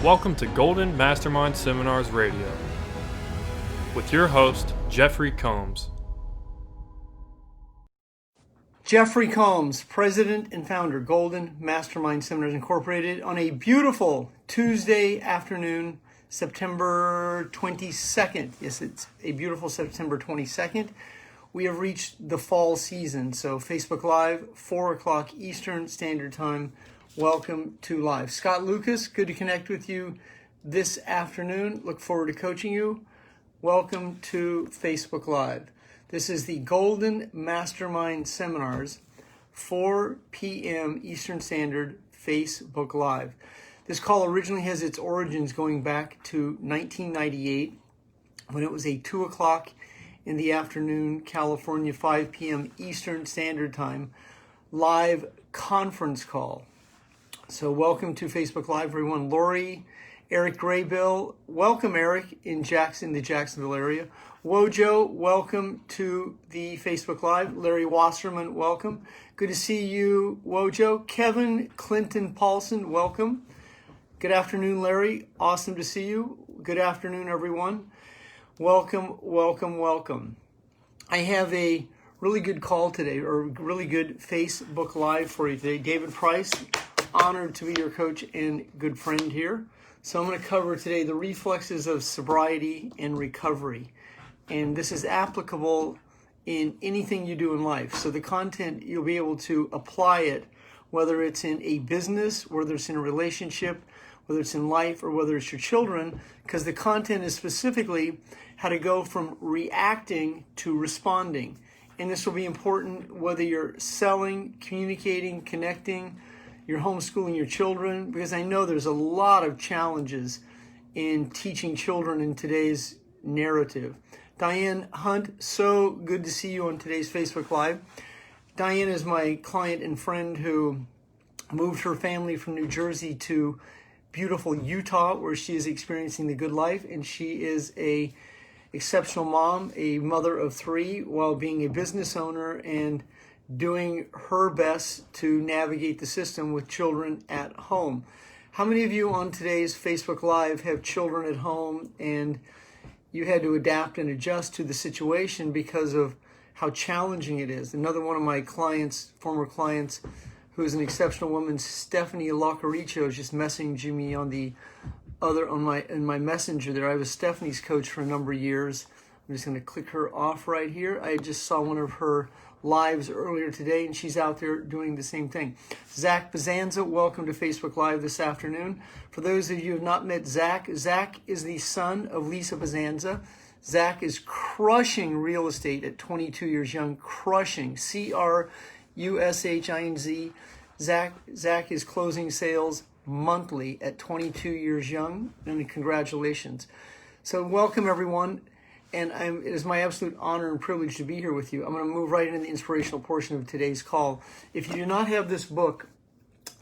Welcome to Golden Mastermind Seminars Radio with your host, Jeffery Combs. Jeffery Combs, President and Founder, Golden Mastermind Seminars Incorporated, on a beautiful Tuesday afternoon, September 22nd. Yes, it's a beautiful September 22nd. We have reached the fall season, so Facebook Live, 4 o'clock Eastern Standard Time. Welcome to Live. Scott Lucas, good to connect with you this afternoon. Look forward to coaching you. Welcome to Facebook Live. This is the Golden Mastermind Seminars, 4 p.m. Eastern Standard, Facebook Live. This call originally has its origins going back to 1998, when it was a 2 o'clock in the afternoon, California, 5 p.m. Eastern Standard Time, live conference call. So welcome to Facebook Live, everyone. Lori, Eric Graybill, welcome, Eric, in the Jacksonville area. Wojo, welcome to the Facebook Live. Larry Wasserman, welcome. Good to see you, Wojo. Kevin Clinton Paulson, welcome. Good afternoon, Larry. Awesome to see you. Good afternoon, everyone. Welcome, welcome, welcome. I have a really good call today, or really good Facebook Live for you today. David Price, honored to be your coach and good friend here. So I'm going to cover today the reflexes of sobriety and recovery. And this is applicable in anything you do in life. So the content, you'll be able to apply it, whether it's in a business, whether it's in a relationship, whether it's in life, or whether it's your children, because the content is specifically how to go from reacting to responding. And this will be important whether you're selling, communicating, connecting, you're homeschooling your children, because I know there's a lot of challenges in teaching children in today's narrative. Diane Hunt, so good to see you on today's Facebook Live. Diane is my client and friend who moved her family from New Jersey to beautiful Utah, where she is experiencing the good life, and she is a exceptional mom, a mother of 3, while being a business owner and doing her best to navigate the system with children at home. How many of you on today's Facebook Live have children at home and you had to adapt and adjust to the situation because of how challenging it is? Another one of my clients, former clients, who is an exceptional woman, Stephanie Locaricio, is just messaging me in my messenger there. I was Stephanie's coach for a number of years. I'm just going to click her off right here. I just saw one of her lives earlier today, and she's out there doing the same thing. Zach Bazanza, welcome to Facebook Live this afternoon. For those of you who have not met Zach, Zach is the son of Lisa Bazanza. Zach is crushing real estate at 22 years young, crushing, C-R-U-S-H-I-N-Z. Zach is closing sales monthly at 22 years young, and congratulations. So welcome, everyone. And it is my absolute honor and privilege to be here with you. I'm going to move right into the inspirational portion of today's call. If you do not have this book,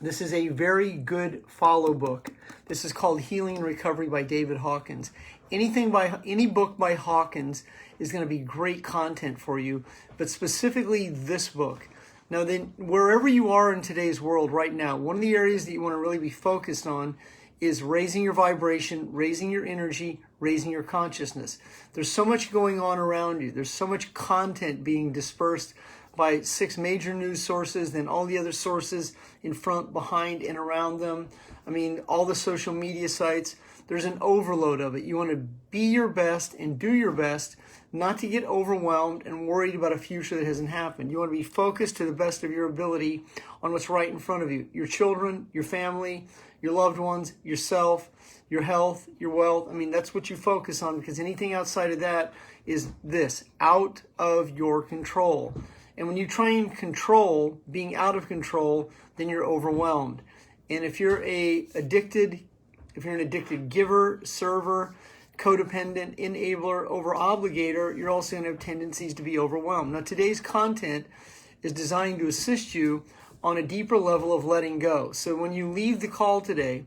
this is a very good follow book. This is called Healing and Recovery by David Hawkins. Any book by Hawkins is going to be great content for you, but specifically this book. Now then, wherever you are in today's world right now, one of the areas that you want to really be focused on is raising your vibration, raising your energy, raising your consciousness. There's so much going on around you. There's so much content being dispersed by 6 major news sources, then all the other sources in front, behind, and around them. I mean, all the social media sites. There's an overload of it. You want to be your best and do your best, not to get overwhelmed and worried about a future that hasn't happened. You want to be focused to the best of your ability on what's right in front of you. Your children, your family, your loved ones, yourself, your health, your wealth. I mean, that's what you focus on, because anything outside of that is out of your control. And when you try and control being out of control, then you're overwhelmed. And if you're an addicted giver, server, codependent, enabler, over-obligator, you're also going to have tendencies to be overwhelmed. Now, today's content is designed to assist you on a deeper level of letting go. So when you leave the call today,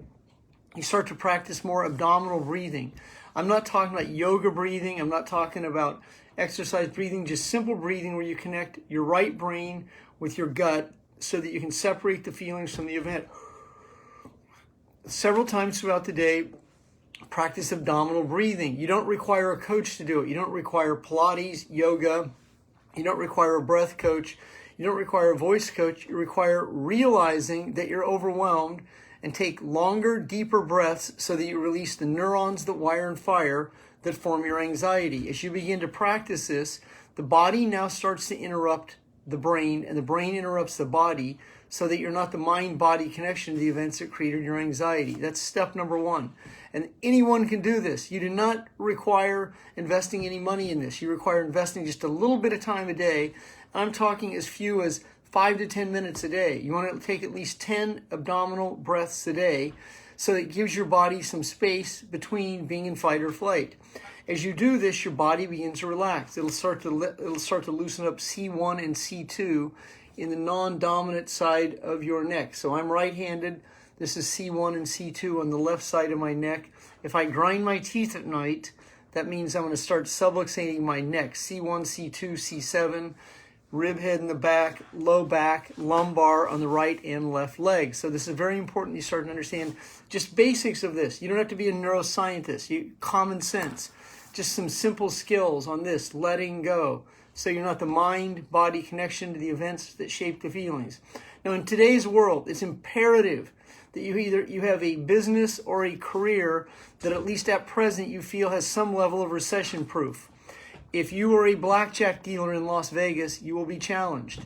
you start to practice more abdominal breathing. I'm not talking about yoga breathing. I'm not talking about exercise breathing, just simple breathing where you connect your right brain with your gut so that you can separate the feelings from the event. several times throughout the day, practice abdominal breathing. You don't require a coach to do it. You don't require Pilates, yoga. You don't require a breath coach. You don't require a voice coach. You require realizing that you're overwhelmed and take longer, deeper breaths so that you release the neurons that wire and fire that form your anxiety. As you begin to practice this, the body now starts to interrupt the brain, and the brain interrupts the body so that you're not the mind-body connection to the events that created your anxiety. That's step number one. And anyone can do this. You do not require investing any money in this. You require investing just a little bit of time a day. I'm talking as few as 5 to 10 minutes a day. You want to take at least 10 abdominal breaths a day so it gives your body some space between being in fight or flight. As you do this, your body begins to relax. It'll start to loosen up C1 and C2 in the non-dominant side of your neck. So I'm right-handed. This is C1 and C2 on the left side of my neck. If I grind my teeth at night, that means I'm going to start subluxating my neck. C1, C2, C7, rib head in the back, low back, lumbar on the right and left leg. So this is very important. You start to understand just basics of this. You don't have to be a neuroscientist. Common sense. Just some simple skills on this, letting go. So you're not the mind-body connection to the events that shape the feelings. Now in today's world, it's imperative that you have a business or a career that at least at present you feel has some level of recession proof. If you are a blackjack dealer in Las Vegas, you will be challenged.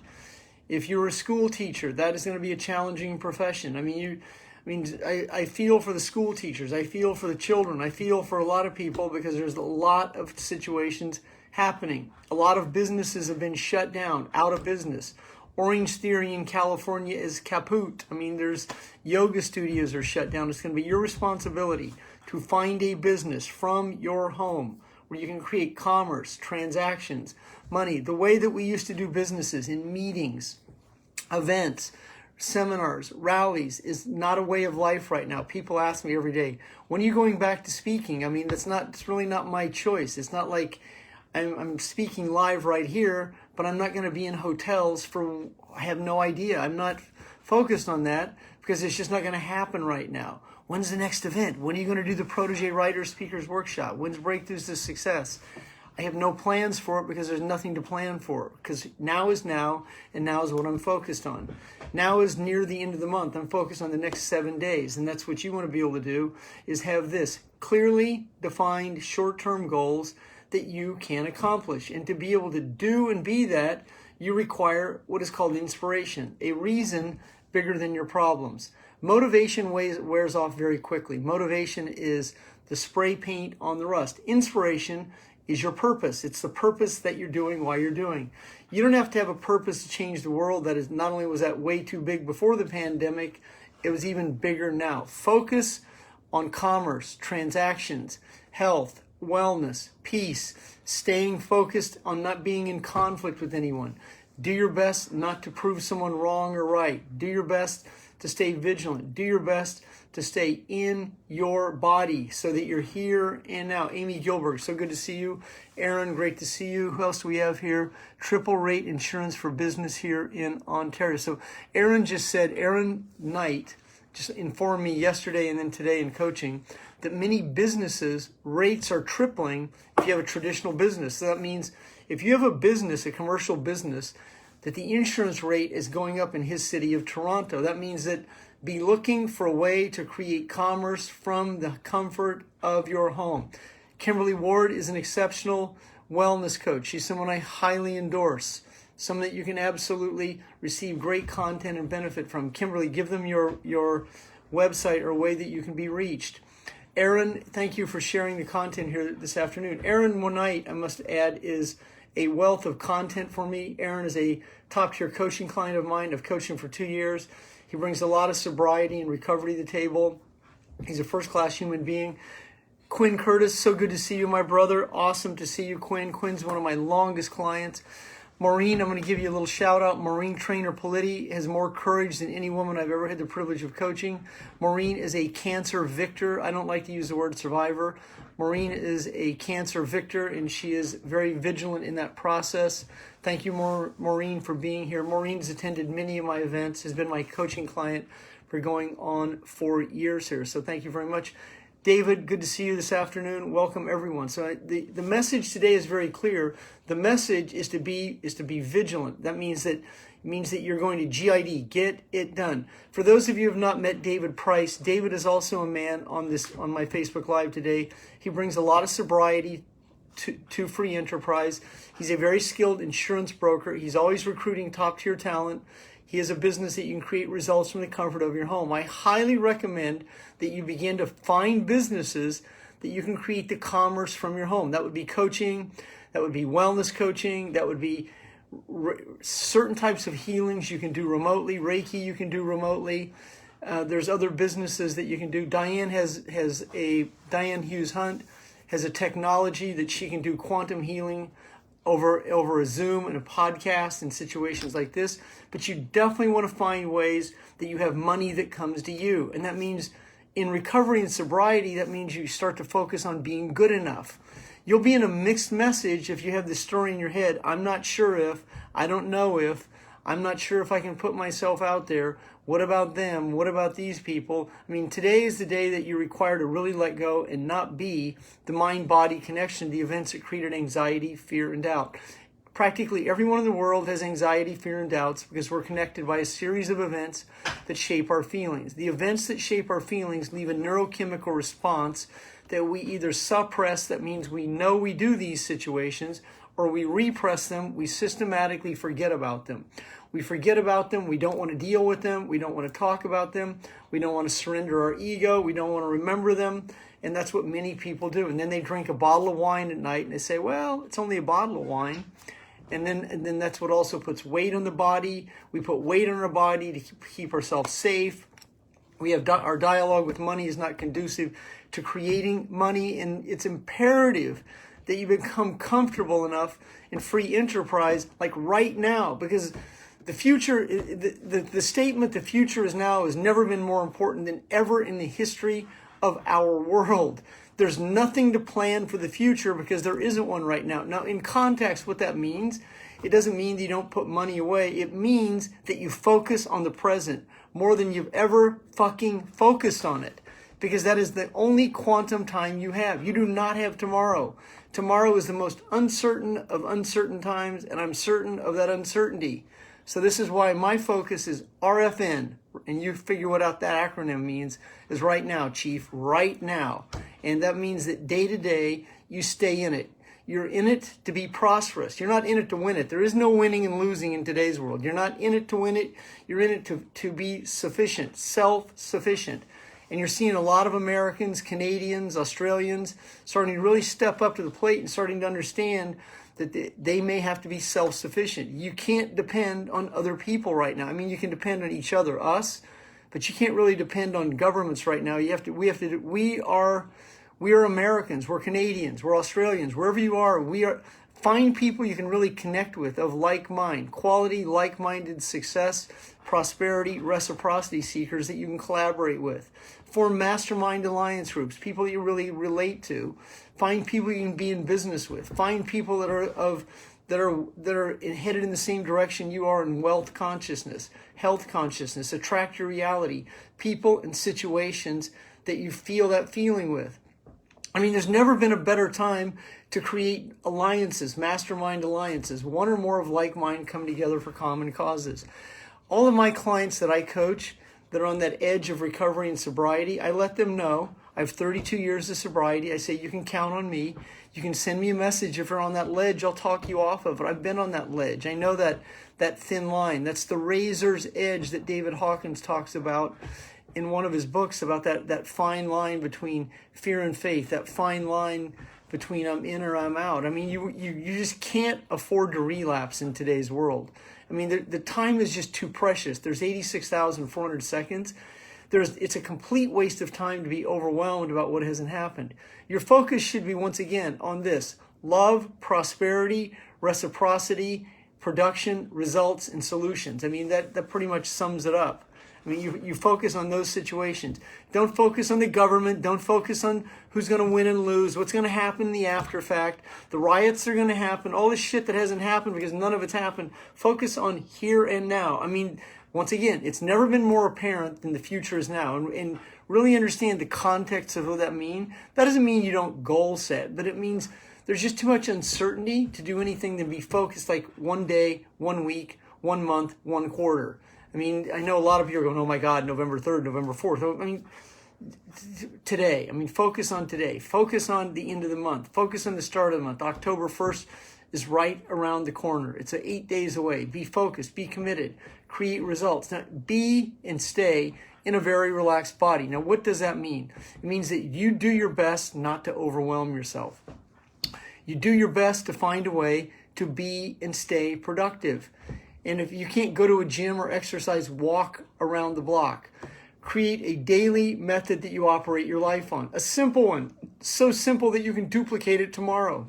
If you're a school teacher, that is going to be a challenging profession. I feel for the school teachers. I feel for the children. I feel for a lot of people because there's a lot of situations happening. A lot of businesses have been shut down, out of business. Orange Theory in California is kaput. There's yoga studios are shut down. It's going to be your responsibility to find a business from your home where you can create commerce, transactions, money, the way that we used to do businesses in meetings, events, seminars, rallies is not a way of life right now. People ask me every day, when are you going back to speaking? It's really not my choice. It's not like I'm speaking live right here, but I'm not going to be in hotels I have no idea. I'm not focused on that because it's just not going to happen right now. When's the next event? When are you going to do the Protege Writers Speakers Workshop? When's Breakthroughs to Success? I have no plans for it because there's nothing to plan for, because now is now, and now is what I'm focused on. Now is near the end of the month. I'm focused on the next 7 days, and that's what you want to be able to do, is have this clearly defined short-term goals that you can accomplish. And to be able to do and be that, you require what is called inspiration, a reason bigger than your problems. Motivation wears off very quickly. Motivation is the spray paint on the rust. Inspiration is your purpose. It's the purpose that you're doing while you're doing. You don't have to have a purpose to change the world. That is, not only was that way too big before the pandemic, it was even bigger now. Focus on commerce, transactions, health, wellness, peace, staying focused on not being in conflict with anyone. Do your best not to prove someone wrong or right. Do your best to stay vigilant. Do your best to stay in your body so that you're here and now. Amy Gilbert, so good to see you. Aaron, great to see you. Who else do we have here? Triple rate insurance for business here in Ontario. So Aaron Knight just informed me yesterday and then today in coaching that many businesses rates are tripling if you have a traditional business. So that means if you have a business, a commercial business, that the insurance rate is going up in his city of Toronto. That means that be looking for a way to create commerce from the comfort of your home. Kimberly Ward is an exceptional wellness coach. She's someone I highly endorse, someone that you can absolutely receive great content and benefit from. Kimberly, give them your website or a way that you can be reached. Aaron, thank you for sharing the content here this afternoon. Aaron Monite, I must add, is a wealth of content for me. Aaron is a top-tier coaching client of mine. I've coached him for 2 years. He brings a lot of sobriety and recovery to the table. He's a first-class human being. Quinn Curtis, so good to see you, my brother. Awesome to see you, Quinn. Quinn's one of my longest clients. Maureen, I'm going to give you a little shout out. Maureen Trainer Politi has more courage than any woman I've ever had the privilege of coaching. Maureen is a cancer victor. I don't like to use the word survivor. Maureen is a cancer victor, and she is very vigilant in that process. Thank you, Maureen, for being here. Maureen's attended many of my events, has been my coaching client for going on 4 years here. So thank you very much. David, good to see you this afternoon. Welcome everyone. So the message today is very clear. The message is to be vigilant. That means that you're going to GID, get it done. For those of you who have not met David Price, David is also a man on my Facebook Live today. He brings a lot of sobriety to free enterprise. He's a very skilled insurance broker. He's always recruiting top-tier talent. He has a business that you can create results from the comfort of your home. I highly recommend that you begin to find businesses that you can create the commerce from your home. That would be coaching, that would be wellness coaching, that would be certain types of healings you can do remotely, Reiki you can do remotely. There's other businesses that you can do. Diane Hughes Hunt has a technology that she can do quantum healing over a Zoom and a podcast in situations like this. But you definitely want to find ways that you have money that comes to you. And that means in recovery and sobriety, that means you start to focus on being good enough. You'll be in a mixed message if you have this story in your head. I'm not sure if, I don't know if, I'm not sure if I can put myself out there. What about them? What about these people? I mean, today is the day that you're required to really let go and not be the mind-body connection, the events that created anxiety, fear, and doubt. Practically everyone in the world has anxiety, fear, and doubts because we're connected by a series of events that shape our feelings. The events that shape our feelings leave a neurochemical response that we either suppress, that means we know we do these situations, or we repress them, we systematically forget about them. We forget about them, we don't want to deal with them, we don't want to talk about them, we don't want to surrender our ego, we don't want to remember them, and that's what many people do. And then they drink a bottle of wine at night and they say, well, it's only a bottle of wine. And then that's what also puts weight on the body. We put weight on our body to keep ourselves safe. We have our dialogue with money is not conducive to creating money, and it's imperative that you become comfortable enough in free enterprise like right now, because the future, the statement, the future is now, has never been more important than ever in the history of our world. There's nothing to plan for the future because there isn't one right now. Now, in context, what that means, it doesn't mean that you don't put money away. It means that you focus on the present more than you've ever fucking focused on it, because that is the only quantum time you have. You do not have tomorrow. Tomorrow is the most uncertain of uncertain times, and I'm certain of that uncertainty. So this is why my focus is RFN, and you figure what out that acronym means, is right now, Chief, right now. And that means that day to day, you stay in it. You're in it to be prosperous. You're not in it to win it. There is no winning and losing in today's world. You're not in it to win it. You're in it to be sufficient, self-sufficient. And you're seeing a lot of Americans, Canadians, Australians starting to really step up to the plate and starting to understand that they may have to be self-sufficient. You can't depend on other people right now. I mean, you can depend on each other, us, but you can't really depend on governments right now. We are Americans, we're Canadians, we're Australians, wherever you are, find people you can really connect with of like mind, quality, like-minded success, prosperity, reciprocity seekers that you can collaborate with. Form mastermind alliance groups, people that you really relate to. Find people you can be in business with. Find people that are headed in the same direction you are in wealth consciousness, health consciousness. Attract your reality. People and situations that you feel that feeling with. I mean, there's never been a better time to create alliances, mastermind alliances, one or more of like mind coming together for common causes. All of my clients that I coach that are on that edge of recovery and sobriety, I let them know I have 32 years of sobriety. I say, you can count on me. You can send me a message. If you're on that ledge, I'll talk you off of it. I've been on that ledge. I know that thin line. That's the razor's edge that David Hawkins talks about in one of his books, about that fine line between fear and faith, that fine line between I'm in or I'm out. I mean, you just can't afford to relapse in today's world. I mean, the time is just too precious. There's 86,400 seconds. It's a complete waste of time to be overwhelmed about what hasn't happened. Your focus should be, once again, on this: love, prosperity, reciprocity, production, results, and solutions. I mean, that pretty much sums it up. I mean, you focus on those situations. Don't focus on the government. Don't focus on who's going to win and lose, what's going to happen in the after fact. The riots are going to happen, all this shit that hasn't happened because none of it's happened. Focus on here and now. I mean, Once again, it's never been more apparent than the future is now. And really understand the context of what that means. That doesn't mean you don't goal set, but it means there's just too much uncertainty to do anything than be focused like one day, 1 week, 1 month, 1 quarter. I mean, I know a lot of you are going, oh my God, November 3rd, November 4th. I mean, today. I mean, focus on today. Focus on the end of the month. Focus on the start of the month. October 1st is right around the corner. It's 8 days away. Be focused. Be committed. Create results. Now, be and stay in a very relaxed body. Now, what does that mean? It means that you do your best not to overwhelm yourself. You do your best to find a way to be and stay productive. And if you can't go to a gym or exercise, walk around the block. Create a daily method that you operate your life on. A simple one. So simple that you can duplicate it tomorrow.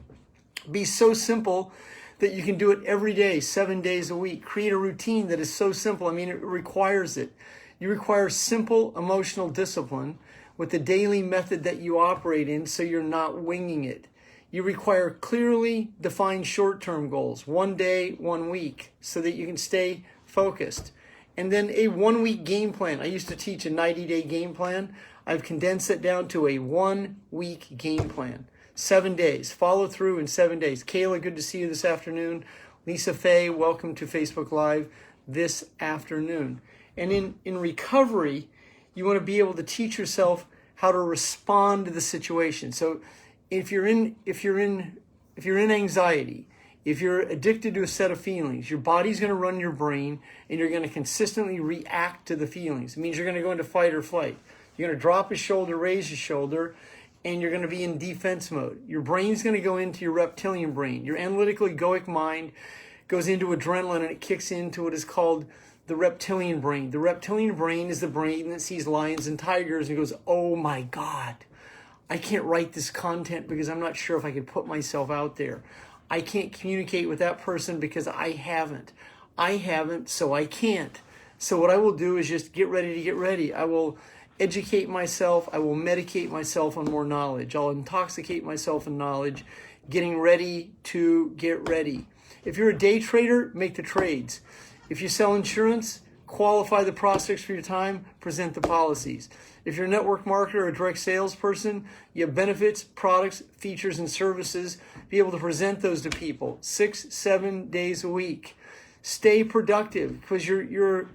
Be so simple that you can do it every day, 7 days a week. Create a routine that is so simple. I mean, it requires it. You require simple emotional discipline with the daily method that you operate in so you're not winging it. You require clearly defined short-term goals, 1 day, 1 week, so that you can stay focused. And then a 1 week game plan. I used to teach a 90-day game plan. I've condensed it down to a 1 week game plan. 7 days. Follow through in 7 days. Kayla, good to see you this afternoon. Lisa Faye, welcome to Facebook Live this afternoon. And in recovery, you want to be able to teach yourself how to respond to the situation. So if you're in anxiety, if you're addicted to a set of feelings, your body's going to run your brain and you're going to consistently react to the feelings. It means you're going to go into fight or flight. You're going to drop a shoulder, raise a shoulder, and you're going to be in defense mode. Your brain's going to go into your reptilian brain. Your analytical egoic mind goes into adrenaline and it kicks into what is called the reptilian brain. The reptilian brain is the brain that sees lions and tigers and goes, oh my God, I can't write this content because I'm not sure if I can put myself out there. I can't communicate with that person because I haven't. So I can't. So what I will do is just get ready to get ready. I will educate myself. I will medicate myself on more knowledge. I'll intoxicate myself in knowledge, getting ready to get ready. If you're a day trader, make the trades. If you sell insurance, qualify the prospects for your time, present the policies. If you're a network marketer or a direct salesperson, you have benefits, products, features, and services. Be able to present those to people 6-7 days a week. Stay productive because your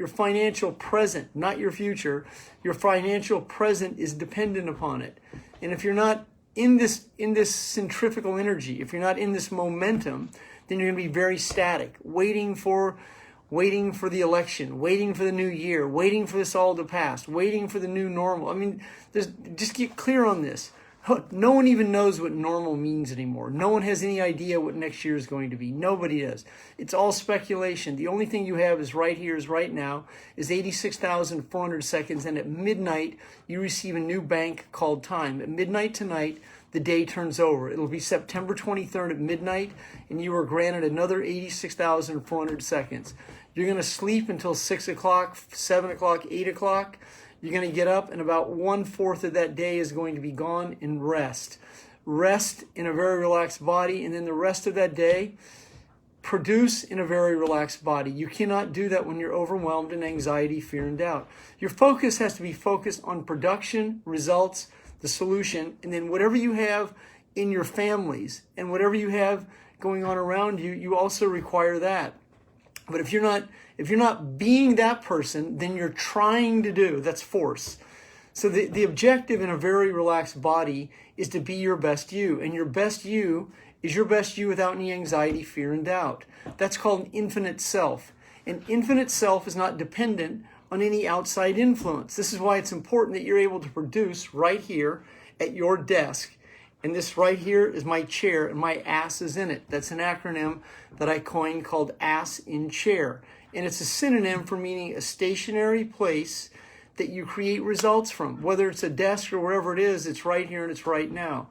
financial present, not your future, your financial present is dependent upon it. And if you're not in this centrifugal energy, if you're not in this momentum, then you're going to be very static, waiting for the election, waiting for the new year, waiting for this all to pass, waiting for the new normal. I mean, just get clear on this. No one even knows what normal means anymore. No one has any idea what next year is going to be. Nobody does. It's all speculation. The only thing you have is right here, is right now, is 86,400 seconds, and at midnight, you receive a new bank called time. At midnight tonight, the day turns over. It'll be September 23rd at midnight, and you are granted another 86,400 seconds. You're going to sleep until 6 o'clock, 7 o'clock, 8 o'clock. You're going to get up, and about 1/4 of that day is going to be gone in rest. Rest in a very relaxed body, and then the rest of that day, produce in a very relaxed body. You cannot do that when you're overwhelmed in anxiety, fear, and doubt. Your focus has to be focused on production, results, the solution, and then whatever you have in your families and whatever you have going on around you, you also require that. But if you're not being that person, then you're trying to do. That's force. So the objective in a very relaxed body is to be your best you. And your best you is your best you without any anxiety, fear, and doubt. That's called an infinite self. An infinite self is not dependent on any outside influence. This is why it's important that you're able to produce right here at your desk. And this right here is my chair, and my ass is in it. That's an acronym that I coined called ass in chair. And it's a synonym for meaning a stationary place that you create results from. Whether it's a desk or wherever it is, it's right here and it's right now.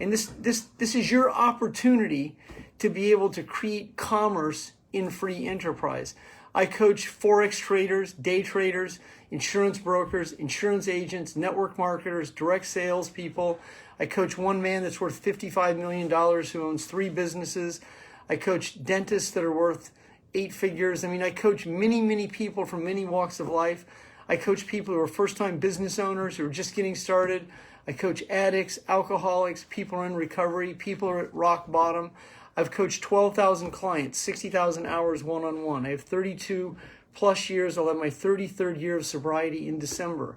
And this is your opportunity to be able to create commerce in free enterprise. I coach Forex traders, day traders, insurance brokers, insurance agents, network marketers, direct sales people. I coach one man that's worth $55 million who owns 3 businesses. I coach dentists that are worth 8 figures. I mean, I coach many people from many walks of life. I coach people who are first-time business owners who are just getting started. I coach addicts, alcoholics, people who are in recovery, people who are at rock bottom. I've coached 12,000 clients, 60,000 hours one-on-one. I have 32 plus years. I'll have my 33rd year of sobriety in December.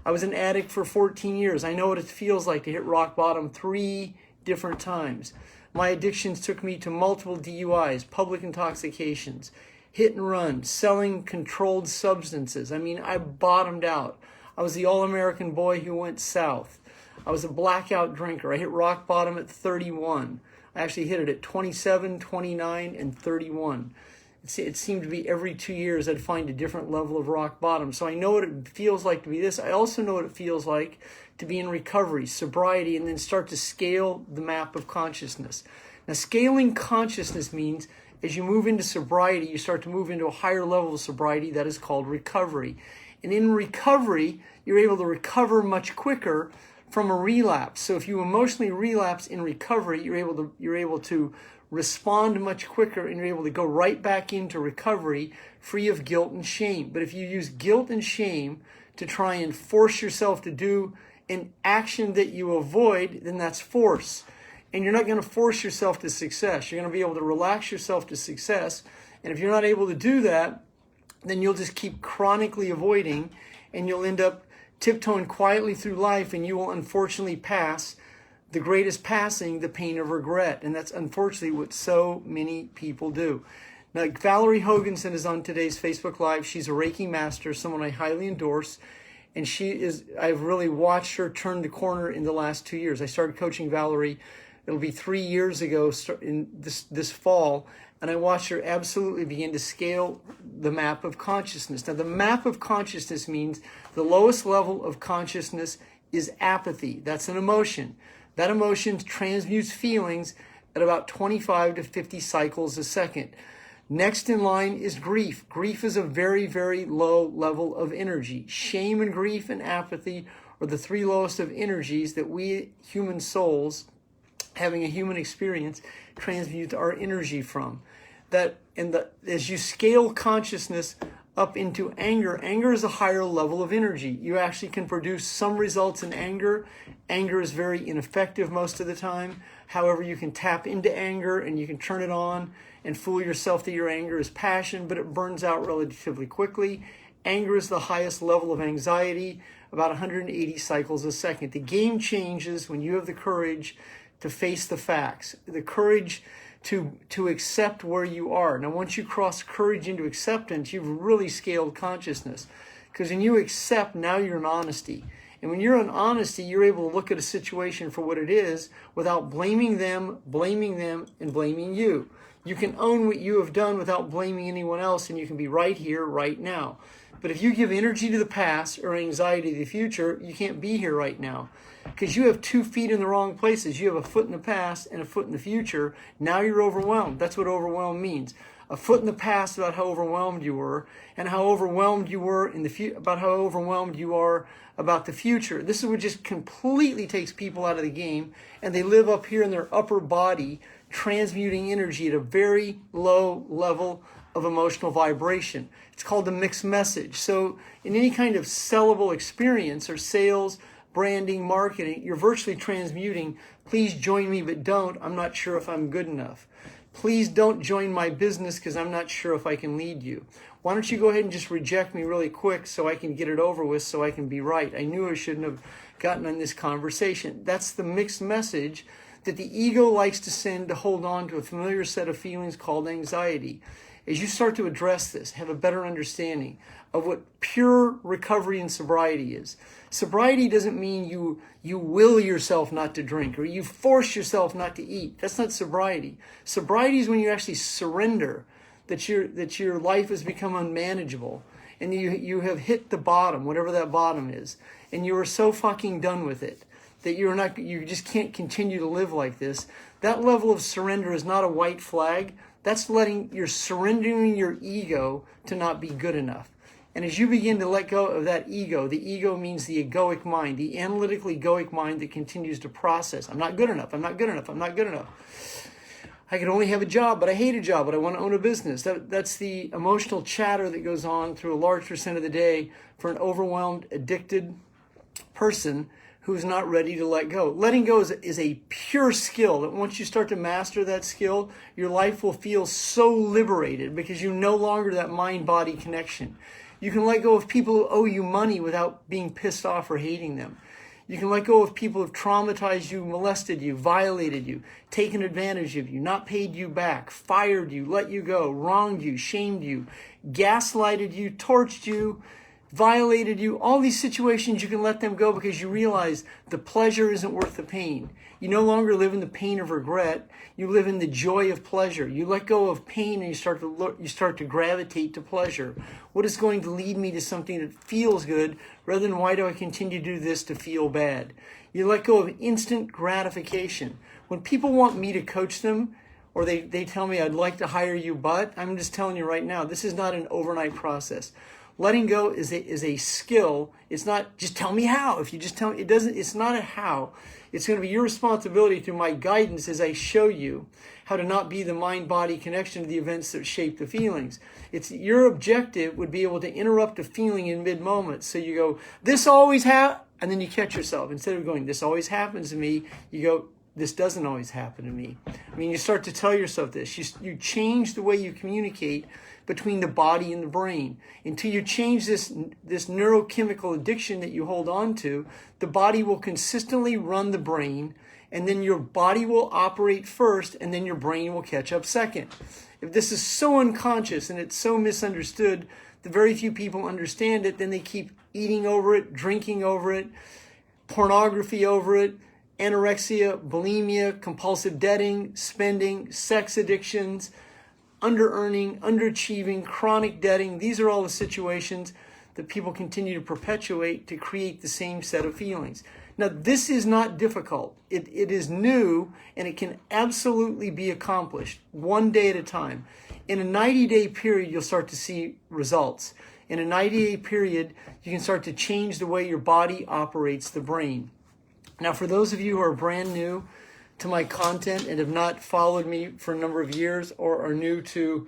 I was an addict for 14 years. I know what it feels like to hit rock bottom 3 different times. My addictions took me to multiple DUIs, public intoxications, hit and run, selling controlled substances. I mean, I bottomed out. I was the all-American boy who went south. I was a blackout drinker. I hit rock bottom at 31. I actually hit it at 27, 29, and 31. It seemed to be every 2 years I'd find a different level of rock bottom. So I know what it feels like to be this. I also know what it feels like to be in recovery, sobriety, and then start to scale the map of consciousness. Now, scaling consciousness means as you move into sobriety, you start to move into a higher level of sobriety that is called recovery. And in recovery, you're able to recover much quicker from a relapse. So if you emotionally relapse in recovery, you're able to respond much quicker, and you're able to go right back into recovery free of guilt and shame. But if you use guilt and shame to try and force yourself to do an action that you avoid, then that's force. And you're not going to force yourself to success. You're going to be able to relax yourself to success. And if you're not able to do that, then you'll just keep chronically avoiding, and you'll end up tiptoeing quietly through life, and you will unfortunately pass the greatest passing, the pain of regret. And that's unfortunately what so many people do. Now, Valerie Hoganson is on today's Facebook Live. She's a Reiki master, someone I highly endorse. And I've really watched her turn the corner in the last 2 years. I started coaching Valerie, it'll be 3 years ago in this fall. And I watched her absolutely begin to scale the map of consciousness. Now, the map of consciousness means the lowest level of consciousness is apathy. That's an emotion. That emotion transmutes feelings at about 25 to 50 cycles a second. Next in line is grief. Grief is a very, very low level of energy. Shame and grief and apathy are the 3 lowest of energies that we human souls, having a human experience, transmute our energy from. As you scale consciousness up into anger, anger is a higher level of energy. You actually can produce some results in anger. Anger is very ineffective most of the time. However, you can tap into anger and you can turn it on and fool yourself that your anger is passion, but it burns out relatively quickly. Anger is the highest level of anxiety, about 180 cycles a second. The game changes when you have the courage to face the facts, the courage to accept where you are. Now, once you cross courage into acceptance, you've really scaled consciousness. Because when you accept, now you're in honesty. And when you're in honesty, you're able to look at a situation for what it is without blaming them, and blaming you. You can own what you have done without blaming anyone else, and you can be right here, right now. But if you give energy to the past or anxiety to the future, you can't be here right now. Because you have 2 feet in the wrong places. You have a foot in the past and a foot in the future. Now you're overwhelmed. That's what overwhelmed means. A foot in the past about how overwhelmed you were, and how overwhelmed you were about how overwhelmed you are about the future. This is what just completely takes people out of the game, and they live up here in their upper body, transmuting energy at a very low level of emotional vibration. It's called the mixed message. So in any kind of sellable experience or sales, branding, marketing, you're virtually transmuting, please join me, but don't. I'm not sure if I'm good enough. Please don't join my business because I'm not sure if I can lead you. Why don't you go ahead and just reject me really quick so I can get it over with, so I can be right. I knew I shouldn't have gotten on this conversation. That's the mixed message that the ego likes to send to hold on to a familiar set of feelings called anxiety. As you start to address this, have a better understanding of what pure recovery and sobriety is. Sobriety doesn't mean you will yourself not to drink or you force yourself not to eat. That's not sobriety. Sobriety is when you actually surrender that your life has become unmanageable and you have hit the bottom, whatever that bottom is, and you are so fucking done with it that you just can't continue to live like this. That level of surrender is not a white flag. That's you're surrendering your ego to not be good enough. And as you begin to let go of that ego, the ego means the egoic mind, the analytical egoic mind that continues to process. I'm not good enough. I'm not good enough. I'm not good enough. I could only have a job, but I hate a job, but I want to own a business. That's the emotional chatter that goes on through a large percent of the day for an overwhelmed, addicted person who's not ready to let go. Letting go is a pure skill that once you start to master that skill, your life will feel so liberated because you no longer that mind-body connection. You can let go of people who owe you money without being pissed off or hating them. You can let go of people who've traumatized you, molested you, violated you, taken advantage of you, not paid you back, fired you, let you go, wronged you, shamed you, gaslighted you, torched you, violated you. All these situations, you can let them go because you realize the pleasure isn't worth the pain. You no longer live in the pain of regret. You live in the joy of pleasure. You let go of pain and you start to gravitate to pleasure. What is going to lead me to something that feels good rather than why do I continue to do this to feel bad? You let go of instant gratification. When people want me to coach them or they tell me I'd like to hire you, but I'm just telling you right now, this is not an overnight process. Letting go is a skill. It's not just tell me how. If you just tell me, it's not a how. It's going to be your responsibility through my guidance as I show you how to not be the mind-body connection to the events that shape the feelings. It's your objective would be able to interrupt a feeling in mid-moment. So you go, this always happens, and then you catch yourself. Instead of going, this always happens to me, you go, this doesn't always happen to me. I mean, you start to tell yourself this. You change the way you communicate between the body and the brain. Until you change this neurochemical addiction that you hold on to, the body will consistently run the brain, and then your body will operate first, and then your brain will catch up second. If this is so unconscious and it's so misunderstood, the very few people understand it, then they keep eating over it, drinking over it, pornography over it, anorexia, bulimia, compulsive debting, spending, sex addictions, under-earning, underachieving, chronic debting. These are all the situations that people continue to perpetuate to create the same set of feelings. Now, this is not difficult. It is new, and it can absolutely be accomplished one day at a time. In a 90-day period, you'll start to see results. In a 90-day period, you can start to change the way your body operates the brain. Now, for those of you who are brand new to my content and have not followed me for a number of years or are new to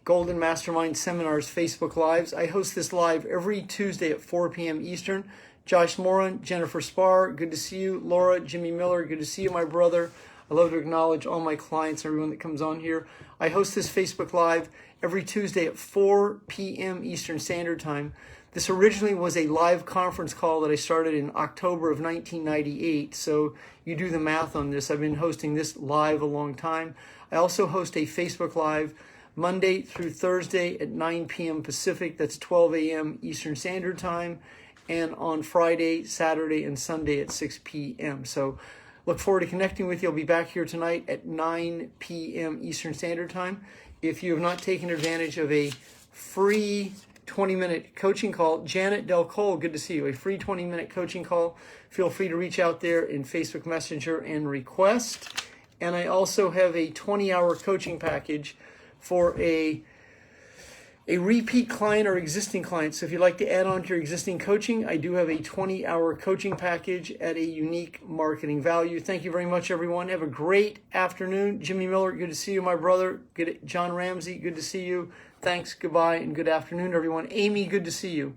Golden Mastermind Seminars Facebook Lives, I host this live every Tuesday at 4 p.m. Eastern. Josh Moran, Jennifer Spar, good to see you. Laura, Jimmy Miller, good to see you, my brother. I love to acknowledge all my clients, everyone that comes on here. I host this Facebook Live every Tuesday at 4 p.m. Eastern Standard Time. This originally was a live conference call that I started in October of 1998, so you do the math on this. I've been hosting this live a long time. I also host a Facebook Live Monday through Thursday at 9 p.m. Pacific, that's 12 a.m. Eastern Standard Time, and on Friday, Saturday, and Sunday at 6 p.m. So look forward to connecting with you. I'll be back here tonight at 9 p.m. Eastern Standard Time. If you have not taken advantage of a free 20-minute coaching call, Janet Del Cole, good to see you. A free 20-minute coaching call. Feel free to reach out there in Facebook Messenger and request. And I also have a 20-hour coaching package for a repeat client or existing client. So if you'd like to add on to your existing coaching, I do have a 20-hour coaching package at a unique marketing value. Thank you very much, everyone. Have a great afternoon. Jimmy Miller, good to see you, my brother. John Ramsey, good to see you. Thanks, goodbye, and good afternoon, everyone. Amy, good to see you.